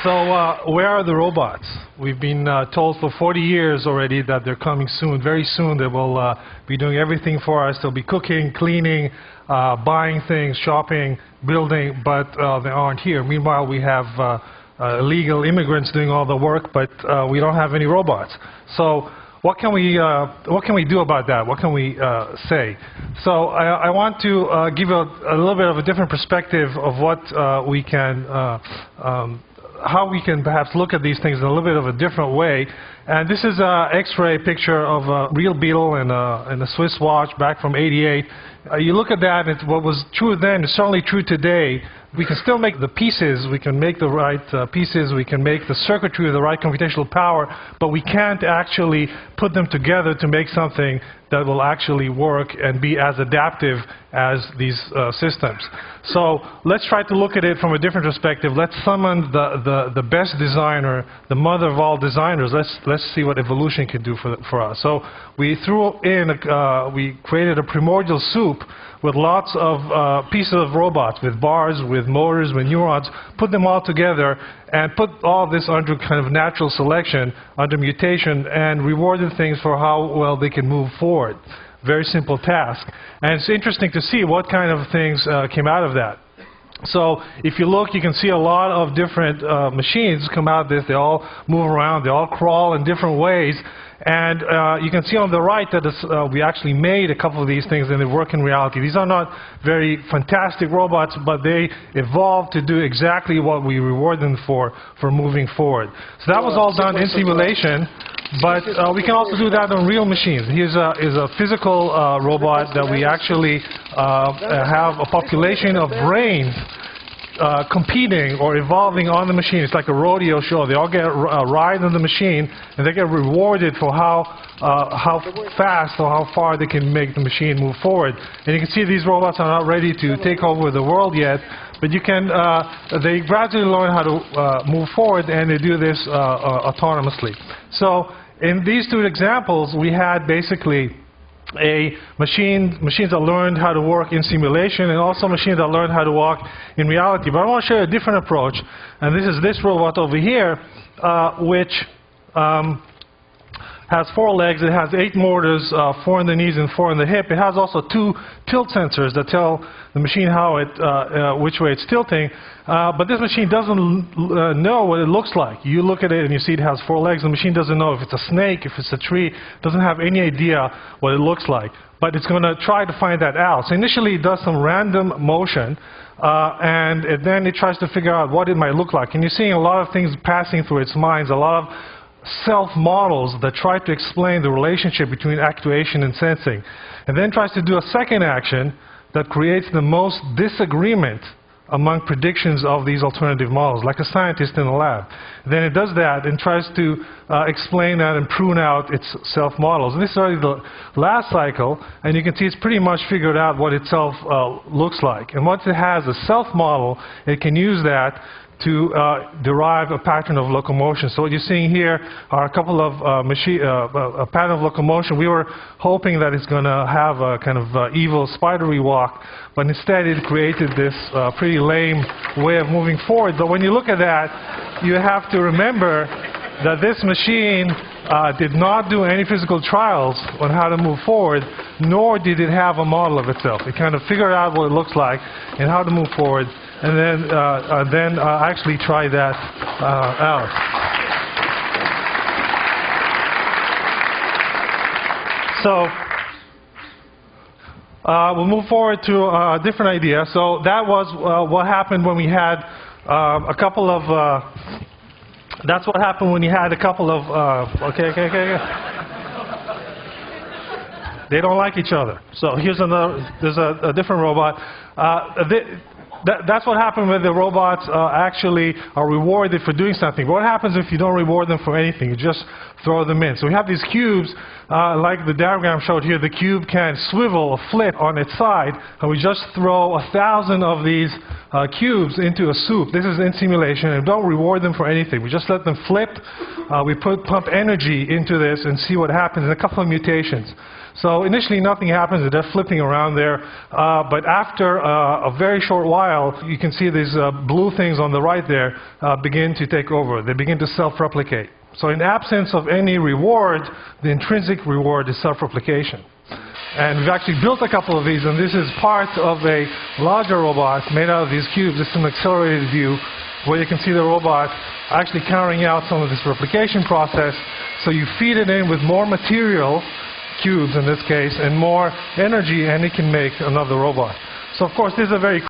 So where are the robots? We've been told for 40 years already that they're coming soon. Very soon they will be doing everything for us. They'll be cooking, cleaning, buying things, shopping, building, but they aren't here. Meanwhile, we have illegal immigrants doing all the work, but we don't have any robots. So what can we do about that? What can we say? So I want to give a little bit of a different perspective of what we can, how we can perhaps look at these things in a little bit of a different way. And this is an X-ray picture of a real beetle and a Swiss watch back from '88. You look at that, and what was true then is certainly true today. We can still make the pieces, we can make the right pieces, we can make the circuitry with the right computational power, but we can't actually put them together to make something that will actually work and be as adaptive as these systems. So let's try to look at it from a different perspective. Let's summon the best designer, the mother of all designers. Let's see what evolution can do for us. So we threw in, we created a primordial soup with lots of pieces of robots, with bars, with motors, with neurons, put them all together and put all this under kind of natural selection, under mutation, and rewarded things for how well they can move forward. Very simple task. And it's interesting to see what kind of things came out of that. So if you look, you can see a lot of different machines come out of this. They all move around. They all crawl in different ways. And you can see on the right that we actually made a couple of these things and they work in reality. These are not very fantastic robots, but they evolved to do exactly what we reward them for moving forward. So that was all done in simulation, but we can also do that on real machines. Here's a physical robot that we actually have a population of brains competing or evolving on the machine. It's like a rodeo show. They all get a ride on the machine, and they get rewarded for how fast or how far they can make the machine move forward. And you can see these robots are not ready to take over the world yet, but you can, they gradually learn how to move forward, and they do this autonomously. So in these two examples, we had basically machines that learned how to work in simulation, and also machines that learned how to walk in reality. But I want to show you a different approach, and this is this robot over here, which has 4 legs. It has 8 motors, 4 in the knees and 4 in the hip. It has also 2 tilt sensors that tell the machine how which way it's tilting. But this machine doesn't know what it looks like. You look at it and you see it has 4 legs. The machine doesn't know if it's a snake, if it's a tree. It doesn't have any idea what it looks like. But it's going to try to find that out. So initially it does some random motion, and then it tries to figure out what it might look like. And you're seeing a lot of things passing through its mind, a lot of self-models that try to explain the relationship between actuation and sensing. And then tries to do a second action that creates the most disagreement among predictions of these alternative models, like a scientist in a lab. Then it does that and tries to explain that and prune out its self-models. And this is already the last cycle, and you can see it's pretty much figured out what itself looks like. And once it has a self-model, it can use that to derive a pattern of locomotion. So what you're seeing here are a couple of a pattern of locomotion. We were hoping that it's going to have a kind of evil spidery walk, but instead it created this pretty lame way of moving forward. But when you look at that, you have to remember that this machine did not do any physical trials on how to move forward, nor did it have a model of itself. It kind of figured out what it looks like and how to move forward, and then actually try that out. So we'll move forward to a different idea. So that was what happened when we had a couple of that's what happened when you had a couple of okay. They don't like each other. So here's another. There's a different robot. That's what happened when the robots actually are rewarded for doing something. But what happens if you don't reward them for anything? You just throw them in. So we have these cubes, like the diagram showed here. The cube can swivel or flip on its side, and we just throw 1,000 of these cubes into a soup. This is in simulation, and don't reward them for anything. We just let them flip. We pump energy into this and see what happens in a couple of mutations. So initially nothing happens, they're flipping around there, but after a very short while, while, you can see these blue things on the right there begin to take over. They begin to self-replicate. So in absence of any reward, the intrinsic reward is self-replication. And we've actually built a couple of these, and this is part of a larger robot made out of these cubes. This is an accelerated view where you can see the robot actually carrying out some of this replication process. So you feed it in with more material, cubes in this case, and more energy, and it can make another robot. So of course this is a very